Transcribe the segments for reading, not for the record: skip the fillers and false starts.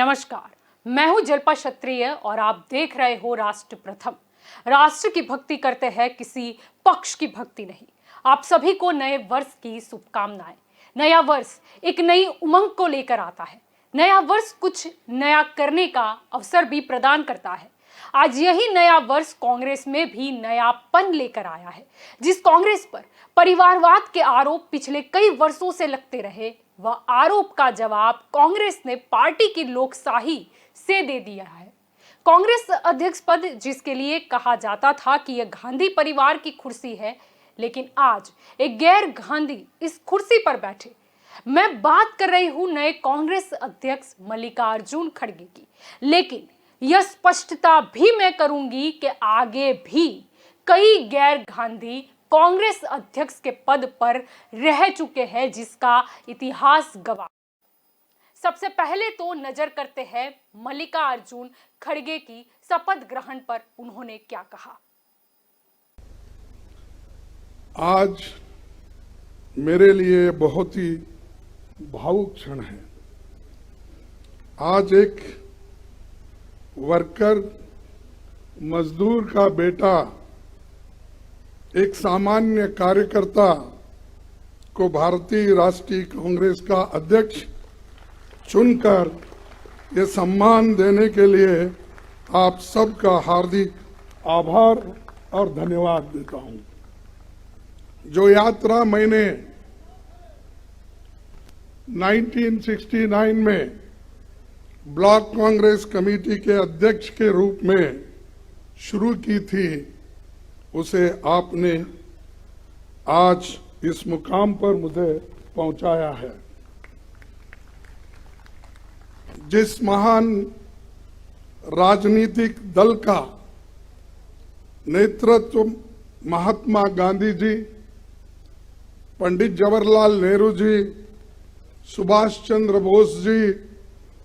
नमस्कार, मैं हूं जल्पा क्षत्रिय और आप देख रहे हो राष्ट्र प्रथम। राष्ट्र की भक्ति करते हैं, किसी पक्ष की भक्ति नहीं। आप सभी को नए वर्ष की शुभकामनाएं। नया वर्ष एक नई उमंग को लेकर आता है। नया वर्ष कुछ नया करने का अवसर भी प्रदान करता है। आज यही नया वर्ष कांग्रेस में भी नयापन लेकर आया है। जिस कांग्रेस पर परिवारवाद के आरोप पिछले कई वर्षों से लगते रहे, वह आरोप का जवाब कांग्रेस ने पार्टी की लोकशाही से दे दिया है। कांग्रेस अध्यक्ष पद, जिसके लिए कहा जाता था कि यह गांधी परिवार की कुर्सी है, लेकिन आज एक गैर गांधी इस कुर्सी पर बैठे। मैं बात कर रही हूं नए कांग्रेस अध्यक्ष मल्लिकार्जुन खड़गे की, लेकिन यह स्पष्टता भी मैं करूंगी कि आगे भी कई गैर गांधी कांग्रेस अध्यक्ष के पद पर रह चुके हैं, जिसका इतिहास गवाह। सबसे पहले तो नजर करते हैं मल्लिकार्जुन खड़गे की शपथ ग्रहण पर उन्होंने क्या कहा। आज मेरे लिए बहुत ही भावुक क्षण है। आज एक वर्कर, मजदूर का बेटा, एक सामान्य कार्यकर्ता को भारतीय राष्ट्रीय कांग्रेस का अध्यक्ष चुनकर ये सम्मान देने के लिए आप सबका हार्दिक आभार और धन्यवाद देता हूं। जो यात्रा मैंने 1969 में ब्लॉक कांग्रेस कमेटी के अध्यक्ष के रूप में शुरू की थी, उसे आपने आज इस मुकाम पर मुझे पहुंचाया है। जिस महान राजनीतिक दल का नेतृत्व महात्मा गांधी जी, पंडित जवाहरलाल नेहरू जी, सुभाष चंद्र बोस जी,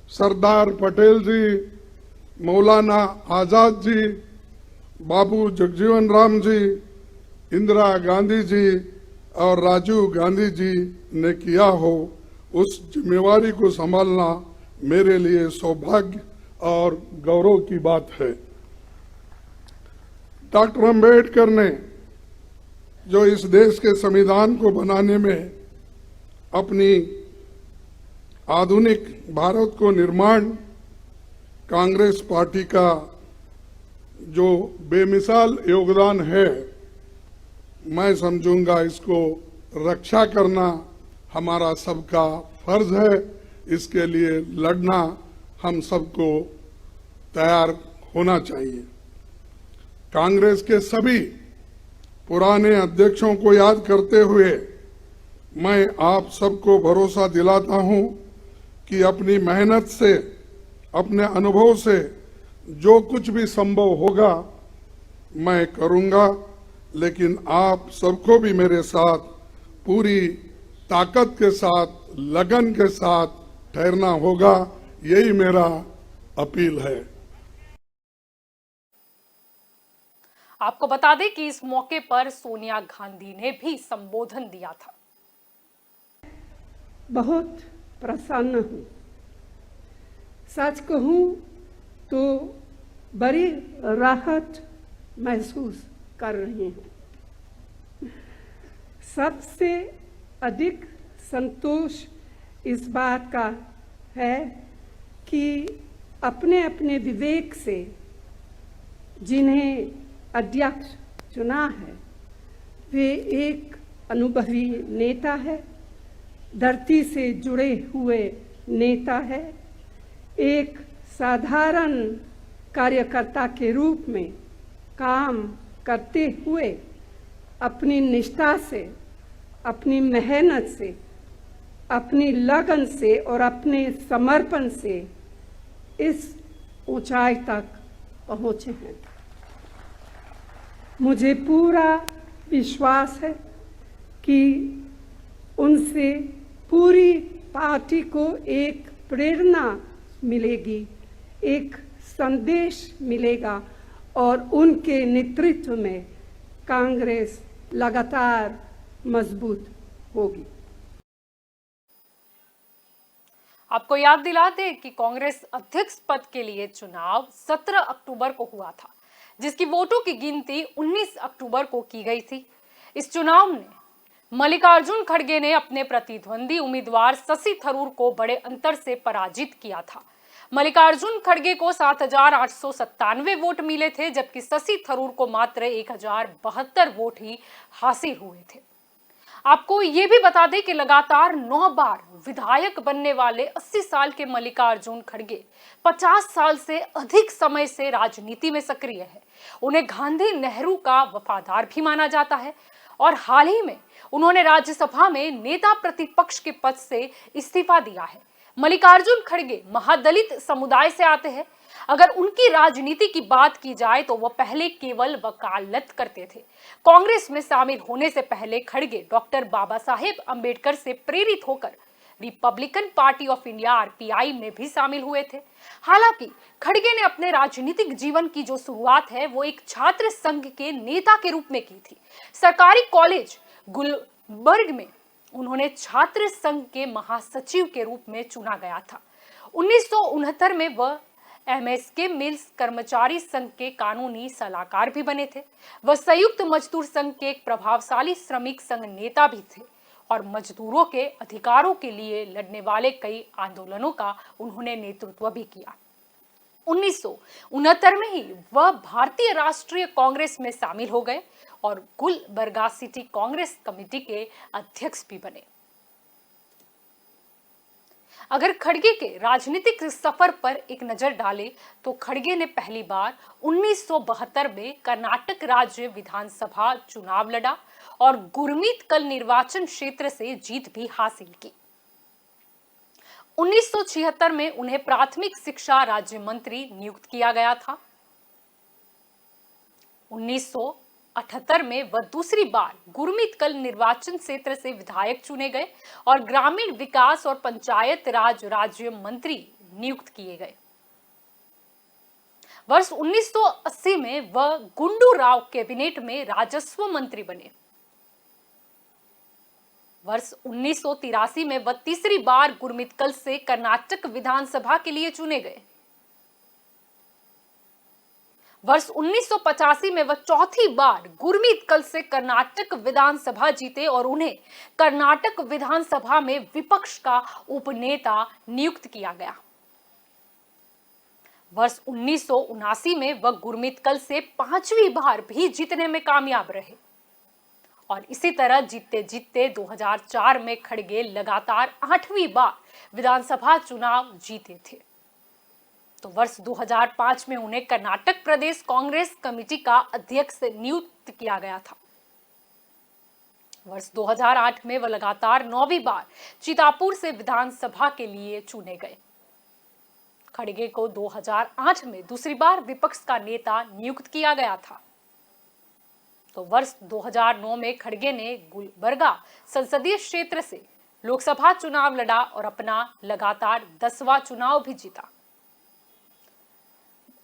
सरदार पटेल जी, मौलाना आजाद जी, बाबू जगजीवन राम जी, इंदिरा गांधी जी और राजीव गांधी जी ने किया हो, उस जिम्मेवारी को संभालना मेरे लिए सौभाग्य और गौरव की बात है। डॉक्टर अंबेडकर ने जो इस देश के संविधान को बनाने में अपनी आधुनिक भारत को निर्माण, कांग्रेस पार्टी का जो बेमिसाल योगदान है, मैं समझूंगा इसको रक्षा करना हमारा सबका फर्ज है। इसके लिए लड़ना हम सबको तैयार होना चाहिए। कांग्रेस के सभी पुराने अध्यक्षों को याद करते हुए मैं आप सबको भरोसा दिलाता हूं कि अपनी मेहनत से, अपने अनुभव से जो कुछ भी संभव होगा मैं करूंगा, लेकिन आप सबको भी मेरे साथ पूरी ताकत के साथ, लगन के साथ ठहरना होगा। यही मेरा अपील है। आपको बता दें कि इस मौके पर सोनिया गांधी ने भी संबोधन दिया था। बहुत प्रसन्न हूँ। सच कहूँ तो बड़ी राहत महसूस कर रही हूँ। सबसे अधिक संतोष इस बात का है कि अपने अपने विवेक से जिन्हें अध्यक्ष चुना है, वे एक अनुभवी नेता है, धरती से जुड़े हुए नेता है, एक साधारण कार्यकर्ता के रूप में काम करते हुए अपनी निष्ठा से, अपनी मेहनत से, अपनी लगन से और अपने समर्पण से इस ऊंचाई तक पहुंचे हैं। मुझे पूरा विश्वास है कि उनसे पूरी पार्टी को एक प्रेरणा मिलेगी, एक संदेश मिलेगा और उनके नेतृत्व में कांग्रेस लगातार मजबूत होगी। आपको याद दिला दें कि कांग्रेस अध्यक्ष पद के लिए चुनाव 17 अक्टूबर को हुआ था, जिसकी वोटों की गिनती 19 अक्टूबर को की गई थी। इस चुनाव में मल्लिकार्जुन खड़गे ने अपने प्रतिद्वंदी उम्मीदवार शशि थरूर को बड़े अंतर से पराजित किया था। मल्लिकार्जुन खड़गे को 7,897 वोट मिले थे, जबकि शशि थरूर को मात्र 1,072 वोट ही हासिल हुए थे। आपको ये भी बता दें कि लगातार 9 बार विधायक बनने वाले 80 साल के मल्लिकार्जुन खड़गे 50 साल से अधिक समय से राजनीति में सक्रिय है। उन्हें गांधी नेहरू का वफादार भी माना जाता है और हाल ही में उन्होंने राज्यसभा में नेता प्रतिपक्ष के पद से इस्तीफा दिया है। मल्लिकार्जुन खड़गे महादलित समुदाय से आते हैं। अगर उनकी राजनीति की बात की जाए तो वह पहले केवल वकालत करते थे। कांग्रेस में शामिल होने से पहले खड़गे डॉक्टर बाबा साहेब अंबेडकर से प्रेरित होकर Republican party of India RPI में भी शामिल हुए थे। हालांकि खड़गे ने अपने राजनीतिक जीवन की जो शुरुआत है वो एक छात्र संघ के नेता के रूप में की थी। सरकारी कॉलेज गुलबर्ग में उन्होंने छात्र संघ के महासचिव के रूप में चुना गया था। 1969 में वह एमएसके मिल्स कर्मचारी संघ के कानूनी सलाहकार भी बने थे। वह संयुक्त मजदूर संघ के एक प्रभावशाली श्रमिक संघ नेता भी थे और मजदूरों के अधिकारों के लिए लड़ने वाले कई आंदोलनों का उन्होंने नेतृत्व भी किया। 1969 में ही वह भारतीय राष्ट्रीय कांग्रेस में शामिल हो गए और गुलबर्गा सिटी कांग्रेस कमेटी के अध्यक्ष भी बने। अगर खड़गे के राजनीतिक सफर पर एक नजर डालें तो खड़गे ने पहली बार 1972 में कर्नाटक राज्य विधानसभा चुनाव लड़ा और गुरमीतकल निर्वाचन क्षेत्र से जीत भी हासिल की। 1976 में उन्हें प्राथमिक शिक्षा राज्य मंत्री नियुक्त किया गया था। 1978 में वह दूसरी बार गुरमीतकल निर्वाचन क्षेत्र से विधायक चुने गए और ग्रामीण विकास और पंचायत राज राज्य मंत्री नियुक्त किए गए। वर्ष 1980 में वह गुंडू राव कैबिनेट में राजस्व मंत्री बने। वर्ष 1983 में वह तीसरी बार गुरमीतकल से कर्नाटक विधानसभा के लिए चुने गए। वर्ष 1985 में वह चौथी बार गुरमीतकल से कर्नाटक विधानसभा जीते और उन्हें कर्नाटक विधानसभा में विपक्ष का उपनेता नियुक्त किया गया। वर्ष 1979 में वह गुरमीतकल से 5वीं बार भी जीतने में कामयाब रहे और इसी तरह जीतते जीतते 2004 में खड़गे लगातार 8वीं बार विधानसभा चुनाव जीते थे। तो वर्ष 2005 में उन्हें कर्नाटक प्रदेश कांग्रेस कमेटी का अध्यक्ष नियुक्त किया गया था। वर्ष 2008 में वह लगातार 9वीं बार चितापुर से विधानसभा के लिए चुने गए। खड़गे को 2008 में दूसरी बार विपक्ष का नेता नियुक्त किया गया था। तो वर्ष 2009 में खड़गे ने गुलबर्गा संसदीय क्षेत्र से लोकसभा चुनाव लड़ा और अपना लगातार 10वां चुनाव भी जीता।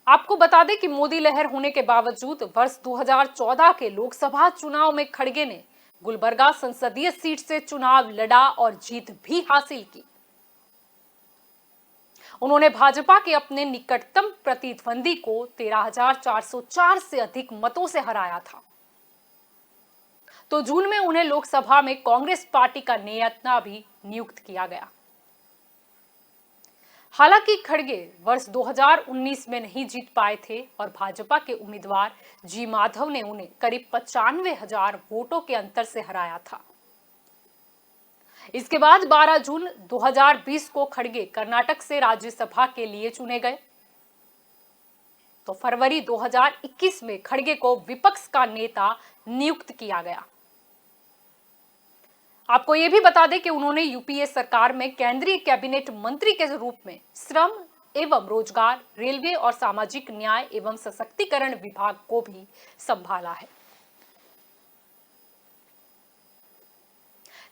आपको बता दें कि मोदी लहर होने के बावजूद वर्ष 2014 के लोकसभा चुनाव में खड़गे ने गुलबर्गा संसदीय सीट से चुनाव लड़ा और जीत भी हासिल की। उन्होंने भाजपा के अपने निकटतम प्रतिद्वंदी को 13,404 से अधिक मतों से हराया था। तो जून में उन्हें लोकसभा में कांग्रेस पार्टी का नेता भी नियुक्त किया गया। हालांकि खड़गे वर्ष 2019 में नहीं जीत पाए थे और भाजपा के उम्मीदवार जी माधव ने उन्हें करीब 95,000 वोटों के अंतर से हराया था। इसके बाद 12 जून 2020 को खड़गे कर्नाटक से राज्यसभा के लिए चुने गए। तो फरवरी 2021 में खड़गे को विपक्ष का नेता नियुक्त किया गया। आपको यह भी बता दें कि उन्होंने यूपीए सरकार में केंद्रीय कैबिनेट मंत्री के रूप में श्रम एवं रोजगार, रेलवे और सामाजिक न्याय एवं सशक्तिकरण विभाग को भी संभाला है।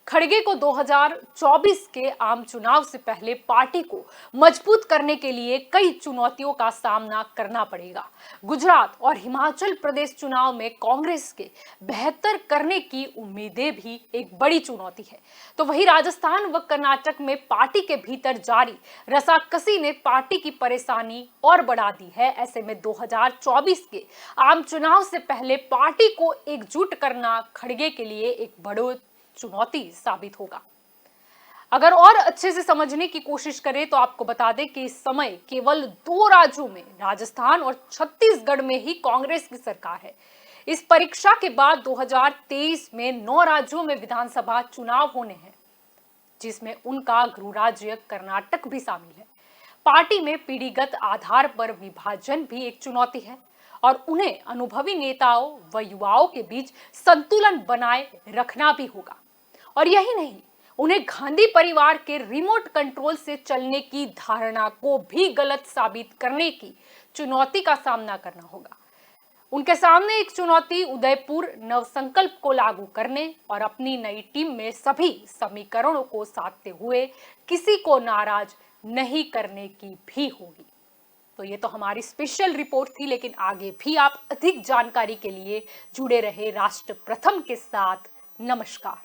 खड़गे को 2024 के आम चुनाव से पहले पार्टी को मजबूत करने के लिए कई चुनौतियों का सामना करना पड़ेगा। गुजरात और हिमाचल प्रदेश चुनाव में कांग्रेस के बेहतर करने की उम्मीदें भी एक बड़ी चुनौती है, तो वहीं राजस्थान व कर्नाटक में पार्टी के भीतर जारी रसाकसी ने पार्टी की परेशानी और बढ़ा दी है। ऐसे में 2024 के आम चुनाव से पहले पार्टी को एकजुट करना खड़गे के लिए एक बड़ी चुनौती साबित होगा। अगर और अच्छे से समझने की कोशिश करें तो आपको बता दें कि इस समय केवल 2 राज्यों में, राजस्थान और छत्तीसगढ़ में ही कांग्रेस की सरकार है। इस परीक्षा के बाद 2023 में 9 राज्यों में विधानसभा चुनाव होने हैं, जिसमें उनका गृह राज्य कर्नाटक भी शामिल है। पार्टी में पीढ़ीगत आधार पर विभाजन भी एक चुनौती है और उन्हें अनुभवी नेताओं व युवाओं के बीच संतुलन बनाए रखना भी होगा। और यही नहीं, उन्हें गांधी परिवार के रिमोट कंट्रोल से चलने की धारणा को भी गलत साबित करने की चुनौती का सामना करना होगा। उनके सामने एक चुनौती उदयपुर नवसंकल्प को लागू करने और अपनी नई टीम में सभी समीकरणों को साधते हुए किसी को नाराज नहीं करने की भी होगी। तो ये तो हमारी स्पेशल रिपोर्ट थी, लेकिन आगे भी आप अधिक जानकारी के लिए जुड़े रहे राष्ट्र प्रथम के साथ। नमस्कार।